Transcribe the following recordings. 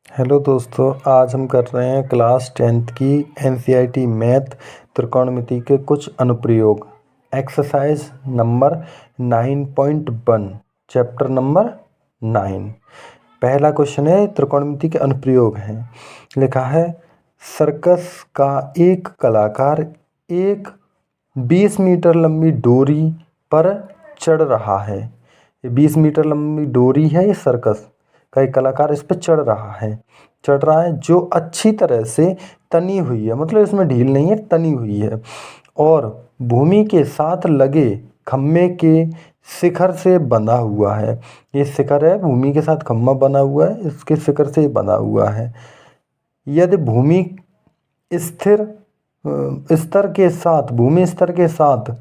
Hello दोस्तों, आज हम कर रहे हैं क्लास 10th की एनसीईआरटी मैथ त्रिकोणमिति के कुछ अनुप्रयोग। Exercise number 9.1 chapter number 9। पहला क्वेश्चन है त्रिकोणमिति के अनुप्रयोग हैं। लिखा है सर्कस का एक कलाकार एक 20 मीटर लंबी डोरी पर चढ़ रहा है। ये 20 मीटर लंबी डोरी है, ये सर्कस का एक कलाकार इस पर चढ़ रहा है जो अच्छी तरह से तनी हुई है, मतलब इसमें ढील नहीं है, तनी हुई है और भूमि के साथ लगे खम्भे के शिखर से बंधा हुआ है। ये शिखर है, भूमि के साथ खम्भा बना हुआ है, इसके शिखर से बंधा हुआ है। यदि भूमि स्तर के साथ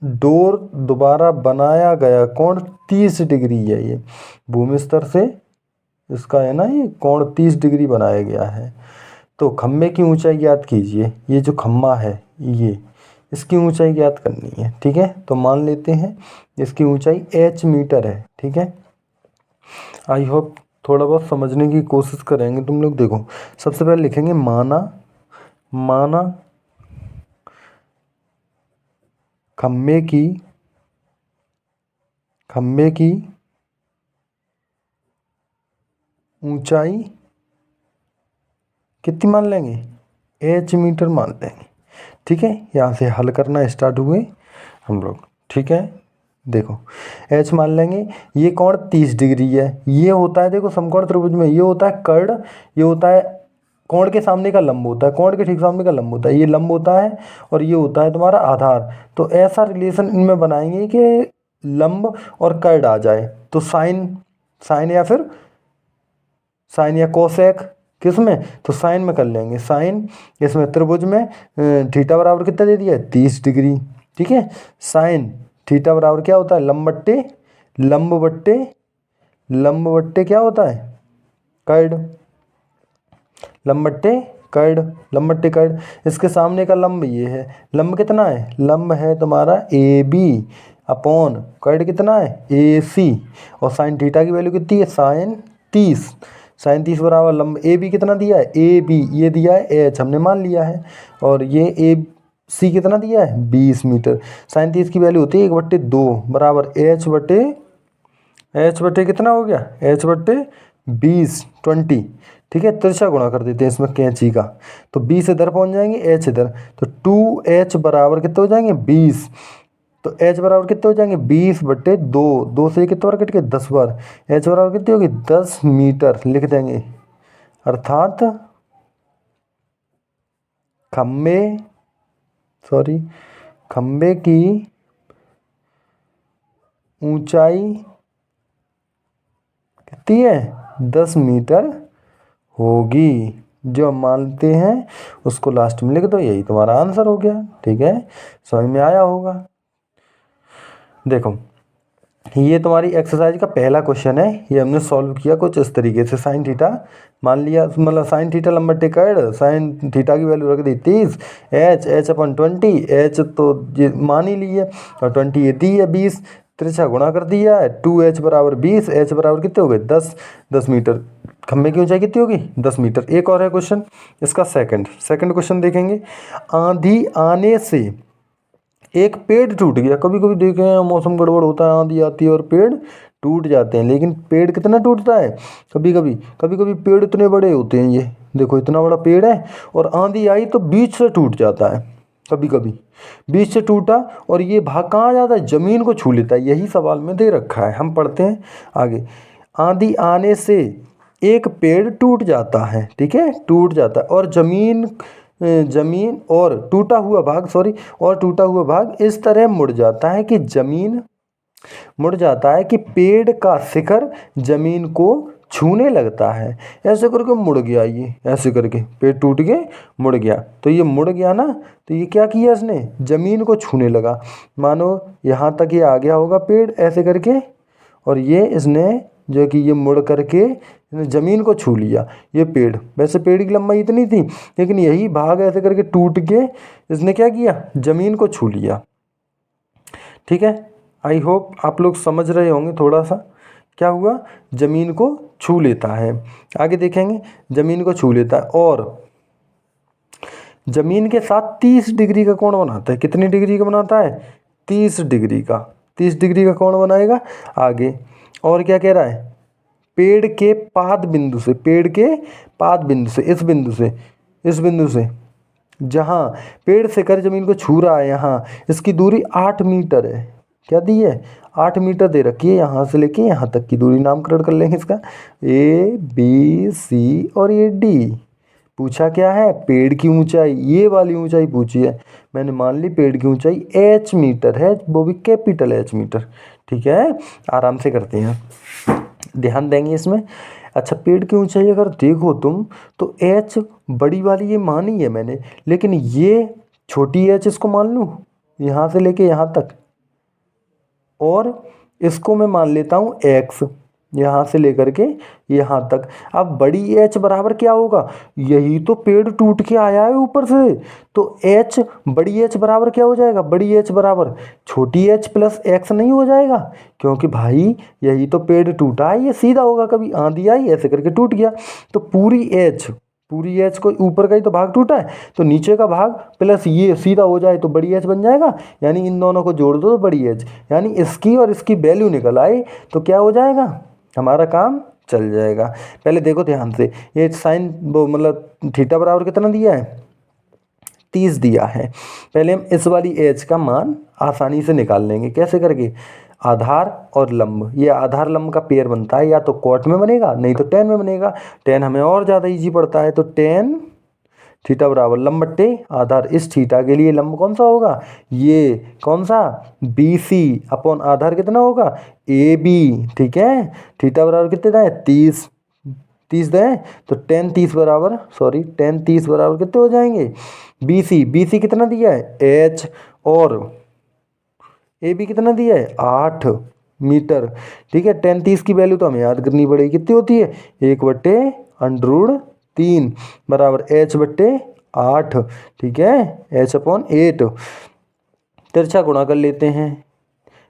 डोर दोबारा बनाया गया कोण 30 डिग्री है। ये भूमि स्तर से इसका है ना, ये कोण 30 डिग्री बनाया गया है। तो खम्भे की ऊंचाई ज्ञात कीजिए। ये जो खम्भा है, ये इसकी ऊंचाई ज्ञात करनी है। ठीक है, तो मान लेते हैं इसकी ऊंचाई h मीटर है। ठीक है, आई होप थोड़ा बहुत समझने की कोशिश करेंगे तुम लोग। देखो, सबसे पहले लिखेंगे माना खम्भे की ऊंचाई कितनी मान लेंगे, h मीटर मान लेंगे। ठीक है, यहाँ से हल करना स्टार्ट हुए हम लोग। ठीक है, देखो h मान लेंगे। ये कोण 30 डिग्री है। ये होता है, देखो समकोण त्रिभुज में ये होता है कर्ण, ये होता है कोण के सामने का लंब होता है, कोण के ठीक सामने का लंब होता है, ये लंब होता है और ये होता है तुम्हारा आधार। तो ऐसा रिलेशन इनमें बनाएंगे कि लंब और कर्ण आ जाए। तो साइन या कोसेक किसमें, तो साइन में कर लेंगे। साइन इसमें त्रिभुज में थीटा बराबर कितना दे दिया है, 30 डिग्री। ठीक है, साइन थीटा बराबर क्या होता है, लंब बट्टे क्या होता है, कर्ण। लंब बट्टे कर्ण। इसके सामने का लंब ये है। लंब कितना है, लंब है तुम्हारा AB अपॉन कर्ण कितना है, AC। और साइन थीटा की वैल्यू कितनी है, साइन 30 बराबर लंब AB कितना दिया है, AB ये दिया है h, हमने मान लिया है। और ये AC कितना दिया है, 20 मीटर। साइन 30 की वैल्यू होती है 1/2 बराबर h बटे कितना हो गया, h बटे 20 20। ठीक है, तिरछा गुणा कर देते हैं इसमें कैंची का। तो 20 इधर पहुंच जाएंगे, h इधर, तो 2h बराबर कितने हो जाएंगे, 20। तो h बराबर कितने हो जाएंगे, 20/2। 2 से कितने बार कट के 10 बार। h बराबर कितनी होगी, 10 मीटर लिख देंगे। अर्थात खम्भे की ऊंचाई कितनी है, 10 मीटर होगी। जो हम मानते हैं उसको लास्ट में लिख दो, यही तुम्हारा आंसर हो गया। ठीक है, समझ में आया होगा। देखो, ये तुम्हारी एक्सरसाइज का पहला क्वेश्चन है। ये हमने सॉल्व किया कुछ इस तरीके से। साइन थीटा मान लिया, मतलब साइन थीटा लंब बट्टे कर्ण, साइन थीटा की वैल्यू रख दी 30, h अपन 20, h तो ये मान ही ली है और 20 ये दी है 20, तिरछा गुणा कर दिया है। 2h बराबर 20, h बराबर कितने हो गए, 10 मीटर। खम्भे की ऊंचाई कितनी होगी, 10 मीटर। एक और है क्वेश्चन, इसका सेकंड क्वेश्चन देखेंगे। आंधी आने से एक पेड़ टूट गया। कभी कभी देखे हैं मौसम गड़बड़ होता है, आंधी आती है और पेड़ टूट जाते हैं। लेकिन पेड़ कितना टूटता है, कभी कभी पेड़ इतने बड़े होते हैं। ये देखो इतना बड़ा पेड़ है और आंधी आई तो बीच से टूट जाता है। कभी कभी बीच से टूटा और ये भाग कहाँ जाता है, जमीन को छू लेता है। यही सवाल में दे रखा है, हम पढ़ते हैं आगे। आंधी आने से एक पेड़ टूट जाता है। ठीक है, टूट जाता है और जमीन और टूटा हुआ भाग इस तरह मुड़ जाता है कि पेड़ का शिखर जमीन को छूने लगता है। ऐसे करके मुड़ गया, ये ऐसे करके पेड़ टूट के मुड़ गया। तो ये मुड़ गया ना, तो ये क्या किया इसने, जमीन को छूने लगा। मानो यहाँ तक ये आ गया होगा पेड़ ऐसे करके, और ये इसने जो कि ये मुड़ करके जमीन को छू लिया। ये पेड़, वैसे पेड़ की लंबाई इतनी थी, लेकिन यही भाग ऐसे करके टूट के इसने क्या किया, जमीन को छू लिया। ठीक है, आई होप आप लोग समझ रहे होंगे थोड़ा सा क्या हुआ, ज़मीन को छू लेता है। आगे देखेंगे, ज़मीन को छू लेता है और ज़मीन के साथ 30 डिग्री का कोण बनाता है। कितनी डिग्री का बनाता है, 30 डिग्री का, 30 डिग्री का कोण बनाएगा। आगे और क्या कह रहा है, पेड़ के पाद बिंदु से, पेड़ के पाद बिंदु से, इस बिंदु से, इस बिंदु से जहाँ पेड़ से कर जमीन को छू रहा है, यहाँ इसकी दूरी 8 मीटर है। क्या दी है, 8 मीटर दे रखी है। यहाँ से लेके यहाँ तक की दूरी नामकरण कर लेंगे इसका, ए बी सी और ये डी। पूछा क्या है, पेड़ की ऊंचाई, ये वाली ऊंचाई पूछी है। मैंने मान ली पेड़ की ऊंचाई h मीटर है, वो भी कैपिटल H मीटर। ठीक है, आराम से करते हैं, ध्यान देंगे इसमें। अच्छा, पेड़ की ऊंचाई अगर देखो तुम तो h बड़ी वाली ये मानी है मैंने, लेकिन ये छोटी h इसको मान लूँ यहाँ से लेके यहाँ तक, और इसको मैं मान लेता हूँ x, यहाँ से लेकर के यहाँ तक। अब बड़ी h बराबर क्या होगा, यही तो पेड़ टूट के आया है ऊपर से, तो h, बड़ी h बराबर क्या हो जाएगा, बड़ी h बराबर छोटी h प्लस x नहीं हो जाएगा, क्योंकि भाई यही तो पेड़ टूटा है, ये सीधा होगा, कभी आंधी आई ऐसे करके टूट गया। तो पूरी h को, ऊपर का ही तो भाग टूटा है, तो नीचे का भाग प्लस ये सीधा हो जाए तो बड़ी h बन जाएगा। यानी इन दोनों को जोड़ दो तो बड़ी h, यानी इसकी और इसकी वैल्यू निकल आए तो क्या हो जाएगा, हमारा काम चल जाएगा। पहले देखो ध्यान से, ये साइन वो मतलब थीटा बराबर कितना दिया है, 30 दिया है। पहले हम इस वाली एच का मान आसानी से निकाल लेंगे, कैसे करके, आधार और लंब, ये आधार लंब का पेयर बनता है, या तो कॉट में बनेगा नहीं तो टेन में बनेगा। टेन हमें और ज़्यादा इजी पड़ता है, तो टेन थीटा बराबर लंब बट्टे आधार। इस थीटा के लिए लंब कौन सा होगा, ये कौन सा, बी सी अपॉन आधार कितना होगा, ए बी। ठीक है, थीटा बराबर कितने दें, 30, 30 दें तो टेन 30 बराबर, सॉरी टेन 30 बराबर कितने हो जाएंगे, बी सी कितना दिया है एच, और ए बी कितना दिया है 8 मीटर। ठीक है, टेन 30 की वैल्यू तो हमें याद करनी पड़ेगी, कितनी होती है, 1/√3 बराबर h बट्टे 8। ठीक है, h/8। तिरछा गुणा कर लेते हैं,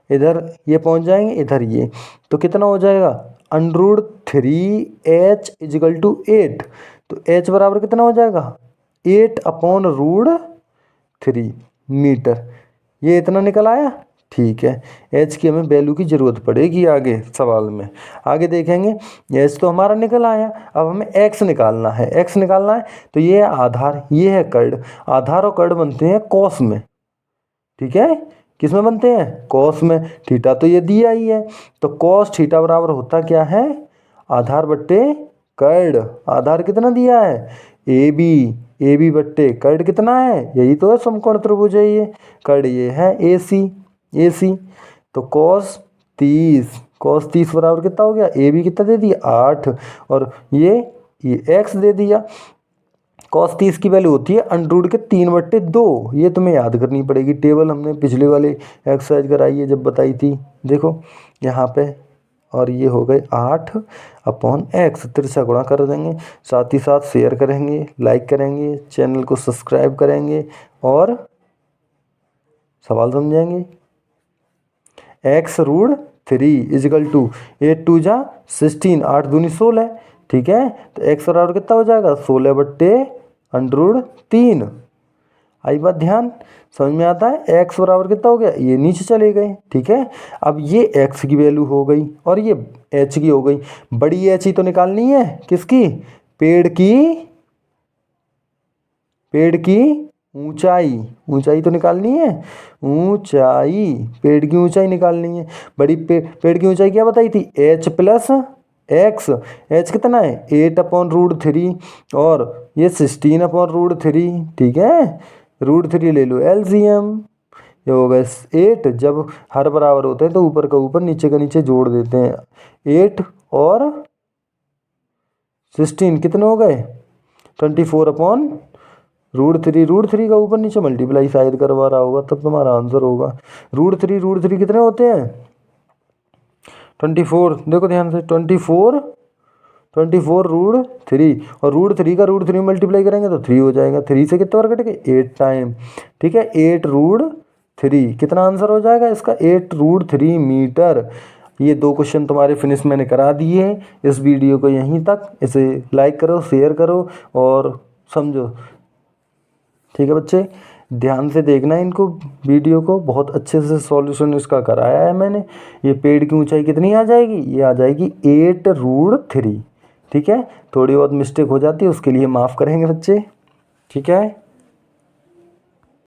इधर ये पहुंच जाएंगे, इधर ये, तो कितना हो जाएगा, √3h = 8। तो h बराबर कितना हो जाएगा, 8/√3 मीटर। ये इतना निकल आया। ठीक है, h की हमें वैल्यू की ज़रूरत पड़ेगी आगे सवाल में, आगे देखेंगे। h तो हमारा निकल आया, अब हमें x निकालना है। x निकालना है तो ये है आधार, ये है कर्ड। आधार और कर्ड बनते हैं कॉस में। ठीक है, किस में बनते हैं, कॉस में। थीटा तो ये दिया ही है, तो कॉस थीटा बराबर होता क्या है, आधार बट्टे कर्ड। आधार कितना दिया है, ए बी बट्टे कर्ड कितना है, यही तो है समकोण त्रिभुज है ये, कर्ड ये है ए सी। तो कॉस 30 बराबर कितना हो गया, ए बी कितना दे दिया 8, और ये x दे दिया। कॉस 30 की वैल्यू होती है √3/2। ये तुम्हें याद करनी पड़ेगी, टेबल हमने पिछले वाले एक्सरसाइज कराई है जब बताई थी, देखो यहाँ पे, और ये हो गए 8/x। तिरछा गुणा कर देंगे, साथ ही साथ शेयर करेंगे, लाइक करेंगे, चैनल को सब्सक्राइब करेंगे और सवाल समझेंगे। x√3 = 8 2 जा 16, 8 दूनी 16। ठीक है, तो x बराबर कितना हो जाएगा, 16/√3। आई बात ध्यान, समझ में आता है। x बराबर कितना हो गया, ये नीचे चले गए। ठीक है, अब ये x की वैल्यू हो गई और ये h की हो गई। बड़ी h ही तो निकालनी है, किसकी, पेड़ की ऊंचाई तो निकालनी है, पेड़ की ऊंचाई निकालनी है। बड़ी पेड़ की ऊंचाई क्या बताई थी, h प्लस x। h कितना है, 8/√3 और ये 16/√3। ठीक है, √3 ले लो LCM, ये हो गए 8। जब हर बराबर होते हैं तो ऊपर का ऊपर नीचे का नीचे जोड़ देते हैं। 8 और 16 कितने हो गए, 24/√3 का ऊपर नीचे मल्टीप्लाई शायद करवा रहा होगा, तब तुम्हारा आंसर होगा। √3 कितने होते हैं, 24। देखो ध्यान से, 24 √3, और √3 का √3 मल्टीप्लाई करेंगे तो 3 हो जाएगा। 3 से कितने बार कटेंगे, 8 टाइम। ठीक है, 8√3 कितना आंसर हो जाएगा इसका, 8√3 मीटर। ये 2 क्वेश्चन तुम्हारे फिनिश मैंने करा दिए। इस वीडियो को यहीं तक, इसे लाइक करो, शेयर करो और समझो। ठीक है बच्चे, ध्यान से देखना इनको, वीडियो को बहुत अच्छे से सॉल्यूशन इसका कराया है मैंने। ये पेड़ की ऊंचाई कितनी आ जाएगी, ये आ जाएगी 8√3। ठीक है, थोड़ी बहुत मिस्टेक हो जाती है उसके लिए माफ़ करेंगे बच्चे। ठीक है।